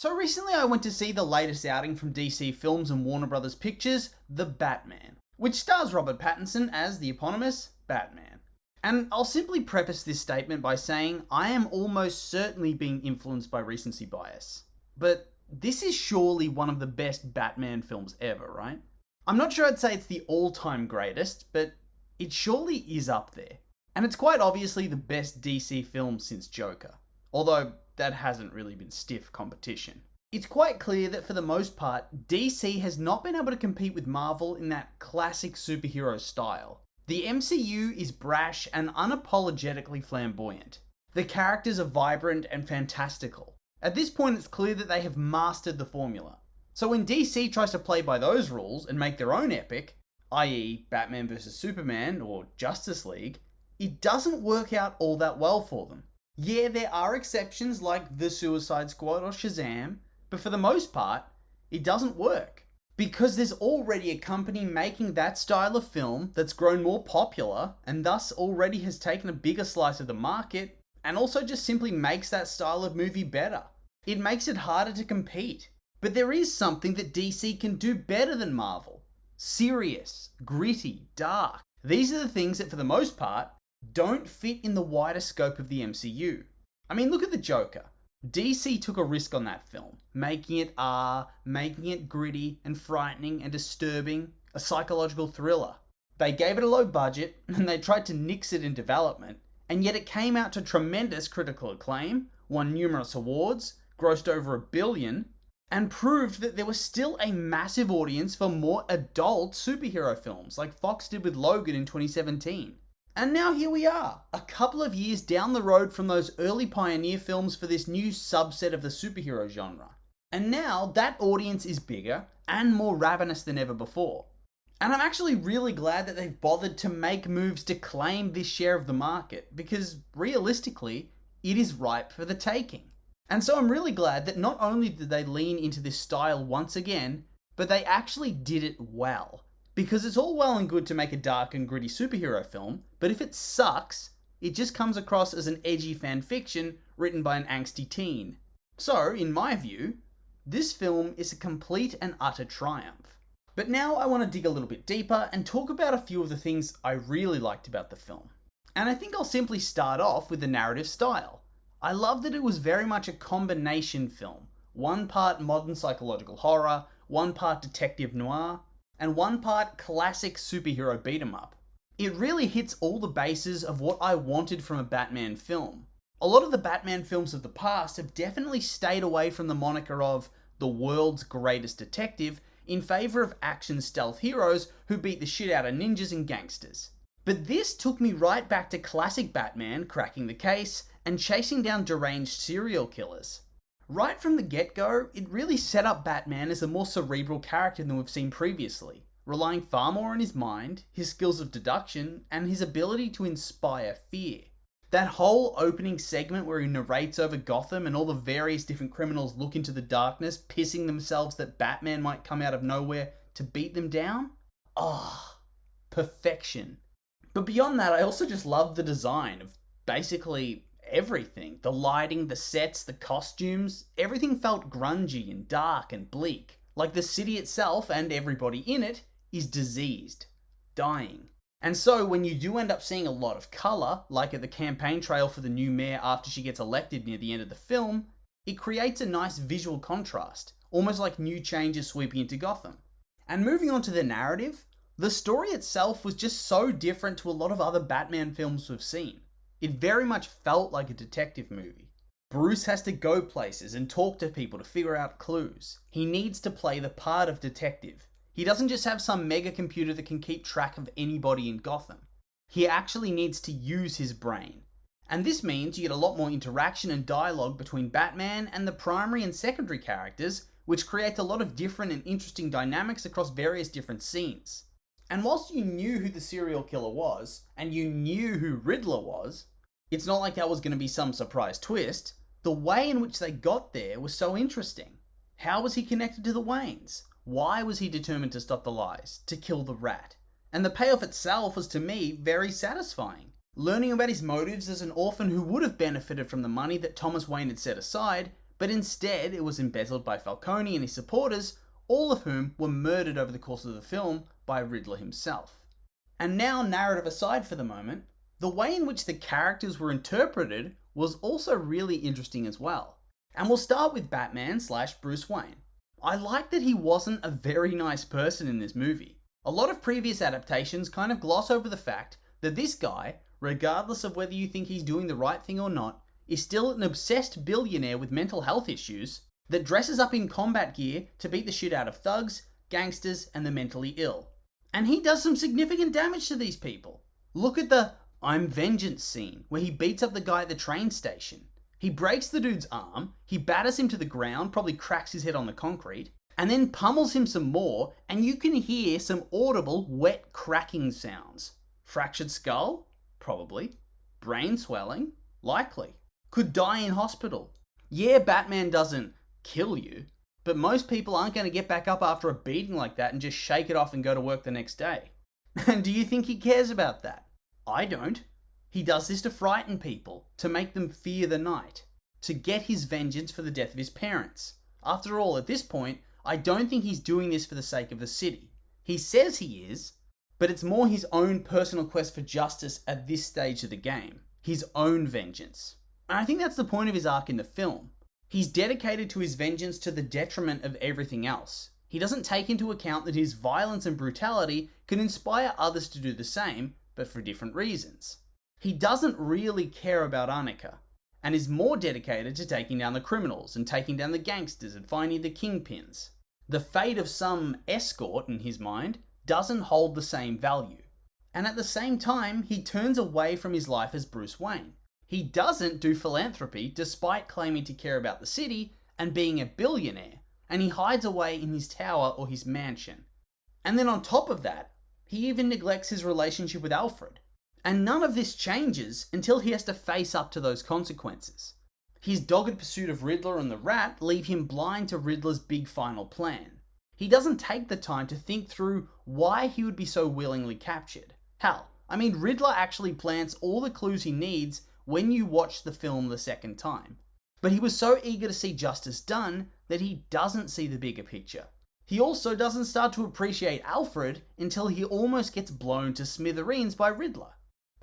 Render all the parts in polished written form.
So recently I went to see the latest outing from DC Films and Warner Brothers Pictures, The Batman, which stars Robert Pattinson as the eponymous Batman. And I'll simply preface this statement by saying I am almost certainly being influenced by recency bias. But this is surely one of the best Batman films ever, right? I'm not sure I'd say it's the all-time greatest, but it surely is up there. And it's quite obviously the best DC film since Joker. Although that hasn't really been stiff competition. It's quite clear that for the most part, DC has not been able to compete with Marvel in that classic superhero style. The MCU is brash and unapologetically flamboyant. The characters are vibrant and fantastical. At this point, it's clear that they have mastered the formula. So when DC tries to play by those rules and make their own epic, i.e. Batman vs Superman or Justice League, it doesn't work out all that well for them. Yeah, there are exceptions like The Suicide Squad or Shazam, but for the most part, it doesn't work. Because there's already a company making that style of film that's grown more popular and thus already has taken a bigger slice of the market and also just simply makes that style of movie better. It makes it harder to compete. But there is something that DC can do better than Marvel. Serious, gritty, dark. These are the things that for the most part don't fit in the wider scope of the MCU. I mean, look at the Joker. DC took a risk on that film, making it gritty and frightening and disturbing, a psychological thriller. They gave it a low budget and they tried to nix it in development, and yet it came out to tremendous critical acclaim, won numerous awards, grossed over $1 billion, and proved that there was still a massive audience for more adult superhero films like Fox did with Logan in 2017. And now here we are, a couple of years down the road from those early pioneer films for this new subset of the superhero genre. And now that audience is bigger and more ravenous than ever before. And I'm actually really glad that they've bothered to make moves to claim this share of the market, because realistically, it is ripe for the taking. And so I'm really glad that not only did they lean into this style once again, but they actually did it well. Because it's all well and good to make a dark and gritty superhero film, but if it sucks, it just comes across as an edgy fan fiction written by an angsty teen. So, in my view, this film is a complete and utter triumph. But now I want to dig a little bit deeper and talk about a few of the things I really liked about the film. And I think I'll simply start off with the narrative style. I love that it was very much a combination film. One part modern psychological horror, one part detective noir, and one part classic superhero beat-em-up. It really hits all the bases of what I wanted from a Batman film. A lot of the Batman films of the past have definitely stayed away from the moniker of the world's greatest detective in favour of action stealth heroes who beat the shit out of ninjas and gangsters. But this took me right back to classic Batman cracking the case and chasing down deranged serial killers. Right from the get-go, it really set up Batman as a more cerebral character than we've seen previously, relying far more on his mind, his skills of deduction, and his ability to inspire fear. That whole opening segment where he narrates over Gotham and all the various different criminals look into the darkness, pissing themselves that Batman might come out of nowhere to beat them down? Perfection. But beyond that, I also just love the design of basically everything. The lighting, the sets, the costumes, everything felt grungy and dark and bleak. Like the city itself and everybody in it is diseased, dying. And so when you do end up seeing a lot of colour, like at the campaign trail for the new mayor after she gets elected near the end of the film, it creates a nice visual contrast, almost like new changes sweeping into Gotham. And moving on to the narrative, the story itself was just so different to a lot of other Batman films we've seen. It very much felt like a detective movie. Bruce has to go places and talk to people to figure out clues. He needs to play the part of detective. He doesn't just have some mega computer that can keep track of anybody in Gotham. He actually needs to use his brain. And this means you get a lot more interaction and dialogue between Batman and the primary and secondary characters, which creates a lot of different and interesting dynamics across various different scenes. And whilst you knew who the serial killer was, and you knew who Riddler was, it's not like that was going to be some surprise twist. The way in which they got there was so interesting. How was he connected to the Waynes? Why was he determined to stop the lies, to kill the rat? And the payoff itself was, to me, very satisfying. Learning about his motives as an orphan who would have benefited from the money that Thomas Wayne had set aside but instead it was embezzled by Falcone and his supporters, all of whom were murdered over the course of the film by Riddler himself. And now, narrative aside for the moment, the way in which the characters were interpreted was also really interesting as well. And we'll start with Batman/Bruce Wayne. I like that he wasn't a very nice person in this movie. A lot of previous adaptations kind of gloss over the fact that this guy, regardless of whether you think he's doing the right thing or not, is still an obsessed billionaire with mental health issues that dresses up in combat gear to beat the shit out of thugs, gangsters, and the mentally ill. And he does some significant damage to these people. Look at the "I'm vengeance" scene, where he beats up the guy at the train station. He breaks the dude's arm, he batters him to the ground, probably cracks his head on the concrete, and then pummels him some more, and you can hear some audible, wet cracking sounds. Fractured skull? Probably. Brain swelling? Likely. Could die in hospital. Yeah, Batman doesn't kill you, but most people aren't going to get back up after a beating like that and just shake it off and go to work the next day. And do you think he cares about that? I don't. He does this to frighten people, to make them fear the night, to get his vengeance for the death of his parents. After all, at this point, I don't think he's doing this for the sake of the city. He says he is, but it's more his own personal quest for justice at this stage of the game. His own vengeance. And I think that's the point of his arc in the film. He's dedicated to his vengeance to the detriment of everything else. He doesn't take into account that his violence and brutality can inspire others to do the same, but for different reasons. He doesn't really care about Annika, and is more dedicated to taking down the criminals and taking down the gangsters and finding the kingpins. The fate of some escort, in his mind, doesn't hold the same value. And at the same time, he turns away from his life as Bruce Wayne. He doesn't do philanthropy despite claiming to care about the city and being a billionaire, and he hides away in his tower or his mansion. And then on top of that, he even neglects his relationship with Alfred. And none of this changes until he has to face up to those consequences. His dogged pursuit of Riddler and the Rat leave him blind to Riddler's big final plan. He doesn't take the time to think through why he would be so willingly captured. Hell, Riddler actually plants all the clues he needs when you watch the film the second time. But he was so eager to see justice done that he doesn't see the bigger picture. He also doesn't start to appreciate Alfred until he almost gets blown to smithereens by Riddler.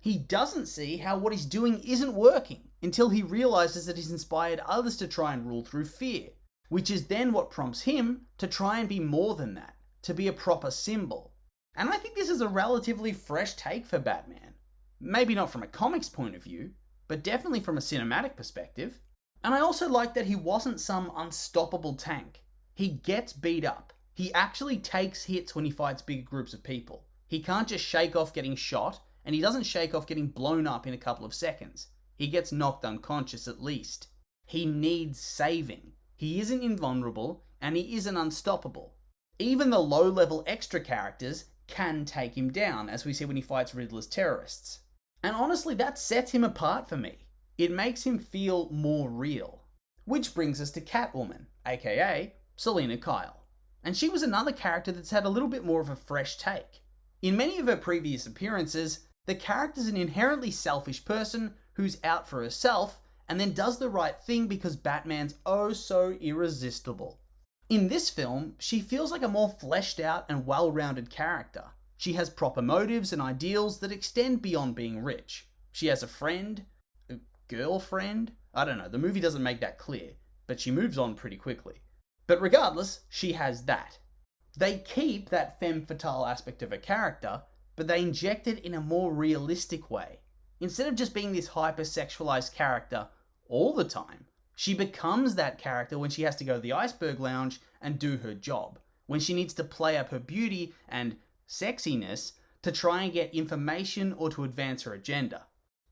He doesn't see how what he's doing isn't working until he realizes that he's inspired others to try and rule through fear, which is then what prompts him to try and be more than that, to be a proper symbol. And I think this is a relatively fresh take for Batman. Maybe not from a comics point of view, but definitely from a cinematic perspective. And I also like that he wasn't some unstoppable tank. He gets beat up. He actually takes hits when he fights bigger groups of people. He can't just shake off getting shot, and he doesn't shake off getting blown up in a couple of seconds. He gets knocked unconscious at least. He needs saving. He isn't invulnerable, and he isn't unstoppable. Even the low-level extra characters can take him down, as we see when he fights Riddler's terrorists. And honestly, that sets him apart for me. It makes him feel more real. Which brings us to Catwoman, aka Selina Kyle. And she was another character that's had a little bit more of a fresh take. In many of her previous appearances, the character's an inherently selfish person who's out for herself and then does the right thing because Batman's oh so irresistible. In this film, she feels like a more fleshed out and well-rounded character. She has proper motives and ideals that extend beyond being rich. She has a friend, a girlfriend, I don't know, the movie doesn't make that clear, but she moves on pretty quickly. But regardless, she has that. They keep that femme fatale aspect of her character, but they inject it in a more realistic way. Instead of just being this hyper-sexualized character all the time, she becomes that character when she has to go to the Iceberg Lounge and do her job, when she needs to play up her beauty and sexiness to try and get information or to advance her agenda.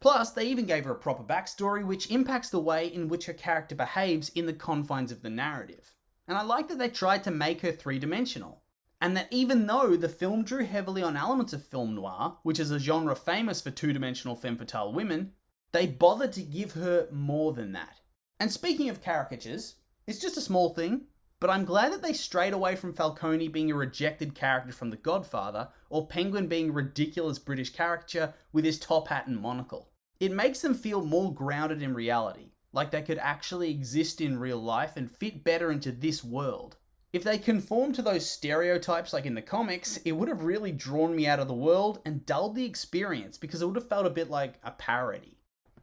Plus, they even gave her a proper backstory which impacts the way in which her character behaves in the confines of the narrative. And I like that they tried to make her three-dimensional. And that even though the film drew heavily on elements of film noir, which is a genre famous for two-dimensional femme fatale women, they bothered to give her more than that. And speaking of caricatures, it's just a small thing, but I'm glad that they strayed away from Falcone being a rejected character from The Godfather, or Penguin being a ridiculous British caricature with his top hat and monocle. It makes them feel more grounded in reality. like they could actually exist in real life and fit better into this world. If they conformed to those stereotypes like in the comics, it would have really drawn me out of the world and dulled the experience because it would have felt a bit like a parody.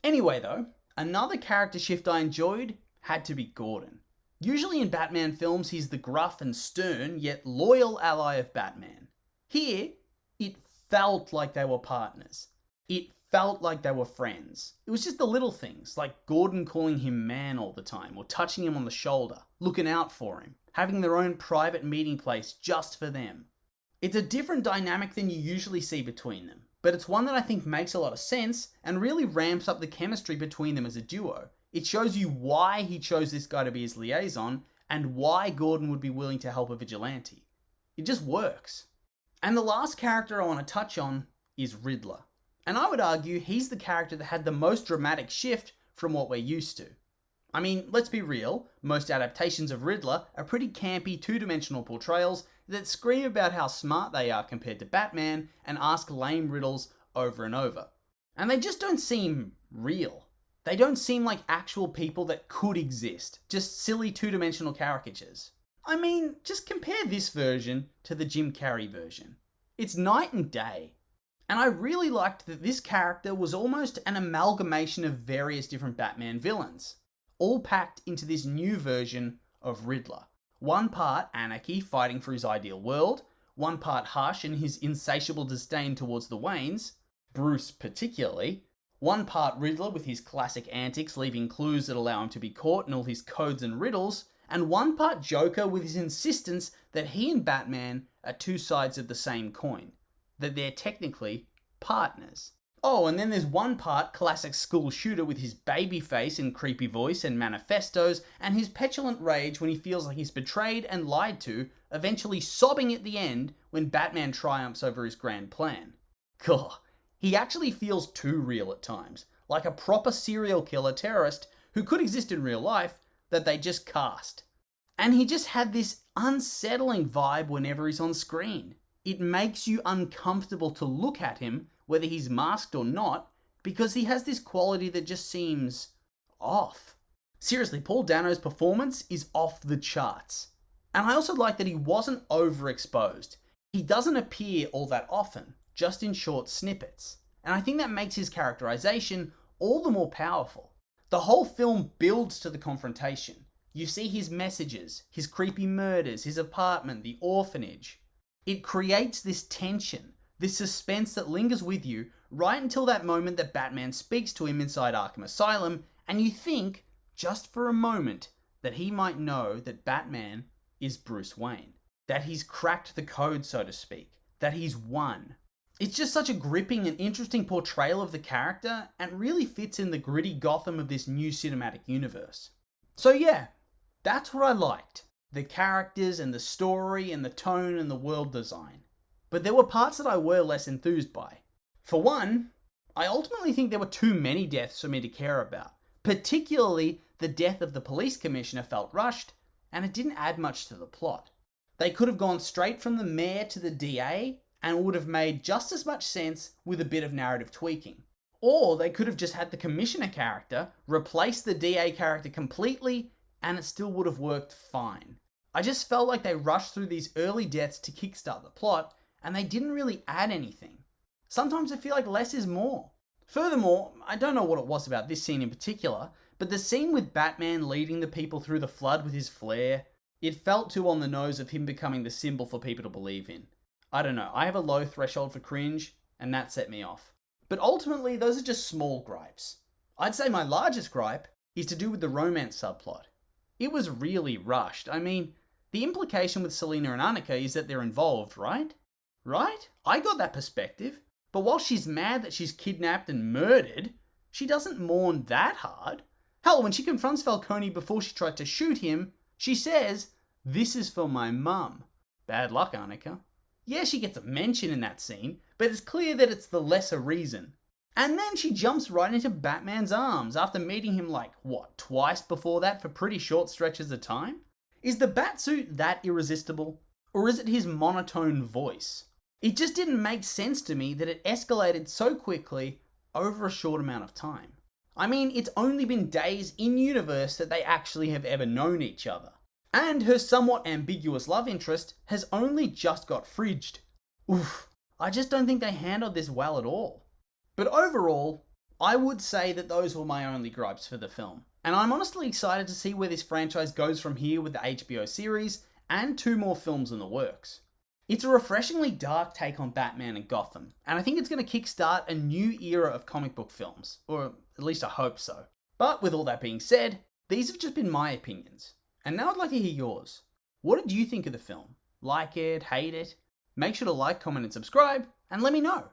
Anyway though, another character shift I enjoyed had to be Gordon. Usually in Batman films, he's the gruff and stern, yet loyal ally of Batman. Here, it felt like they were partners. It felt like they were friends. It was just the little things, like Gordon calling him man all the time, or touching him on the shoulder, looking out for him, having their own private meeting place just for them. It's a different dynamic than you usually see between them, but it's one that I think makes a lot of sense and really ramps up the chemistry between them as a duo. It shows you why he chose this guy to be his liaison and why Gordon would be willing to help a vigilante. It just works. And the last character I want to touch on is Riddler. And I would argue he's the character that had the most dramatic shift from what we're used to. I mean, let's be real, most adaptations of Riddler are pretty campy two-dimensional portrayals that scream about how smart they are compared to Batman and ask lame riddles over and over. And they just don't seem real. They don't seem like actual people that could exist, just silly two-dimensional caricatures. I mean, just compare this version to the Jim Carrey version. It's night and day. And I really liked that this character was almost an amalgamation of various different Batman villains, all packed into this new version of Riddler. One part anarchy, fighting for his ideal world, one part Hush and his insatiable disdain towards the Waynes, Bruce particularly, one part Riddler with his classic antics leaving clues that allow him to be caught and all his codes and riddles, and one part Joker with his insistence that he and Batman are two sides of the same coin, that they're technically partners. Oh, and then there's one part classic school shooter with his baby face and creepy voice and manifestos, and his petulant rage when he feels like he's betrayed and lied to, eventually sobbing at the end when Batman triumphs over his grand plan. Gah, he actually feels too real at times, like a proper serial killer terrorist who could exist in real life that they just cast. And he just had this unsettling vibe whenever he's on screen. It makes you uncomfortable to look at him, whether he's masked or not, because he has this quality that just seems off. Seriously, Paul Dano's performance is off the charts. And I also like that he wasn't overexposed. He doesn't appear all that often, just in short snippets. And I think that makes his characterization all the more powerful. The whole film builds to the confrontation. You see his messages, his creepy murders, his apartment, the orphanage. It creates this tension, this suspense that lingers with you right until that moment that Batman speaks to him inside Arkham Asylum, and you think, just for a moment, that he might know that Batman is Bruce Wayne. That he's cracked the code, so to speak. That he's won. It's just such a gripping and interesting portrayal of the character, and really fits in the gritty Gotham of this new cinematic universe. So yeah, that's what I liked. The characters and the story and the tone and the world design. But there were parts that I were less enthused by. For one, I ultimately think there were too many deaths for me to care about. Particularly, the death of the police commissioner felt rushed, and it didn't add much to the plot. They could have gone straight from the mayor to the DA, and it would have made just as much sense with a bit of narrative tweaking. Or they could have just had the commissioner character replace the DA character completely, and it still would have worked fine. I just felt like they rushed through these early deaths to kickstart the plot, and they didn't really add anything. Sometimes I feel like less is more. Furthermore, I don't know what it was about this scene in particular, but the scene with Batman leading the people through the flood with his flare, it felt too on the nose of him becoming the symbol for people to believe in. I don't know, I have a low threshold for cringe, and that set me off. But ultimately, those are just small gripes. I'd say my largest gripe is to do with the romance subplot. It was really rushed. I mean, the implication with Selina and Annika is that they're involved, right? Right? I got that perspective. But while she's mad that she's kidnapped and murdered, she doesn't mourn that hard. Hell, when she confronts Falcone before she tried to shoot him, she says, "This is for my mum." Bad luck, Annika. Yeah, she gets a mention in that scene, but it's clear that it's the lesser reason. And then she jumps right into Batman's arms after meeting him twice before that for pretty short stretches of time? Is the Batsuit that irresistible? Or is it his monotone voice? It just didn't make sense to me that it escalated so quickly over a short amount of time. I mean, it's only been days in universe that they actually have ever known each other. And her somewhat ambiguous love interest has only just got fridged. Oof, I just don't think they handled this well at all. But overall, I would say that those were my only gripes for the film. And I'm honestly excited to see where this franchise goes from here with the HBO series and 2 more films in the works. It's a refreshingly dark take on Batman and Gotham, and I think it's going to kickstart a new era of comic book films, or at least I hope so. But with all that being said, these have just been my opinions, and now I'd like to hear yours. What did you think of the film? Like it, hate it? Make sure to like, comment, and subscribe, and let me know.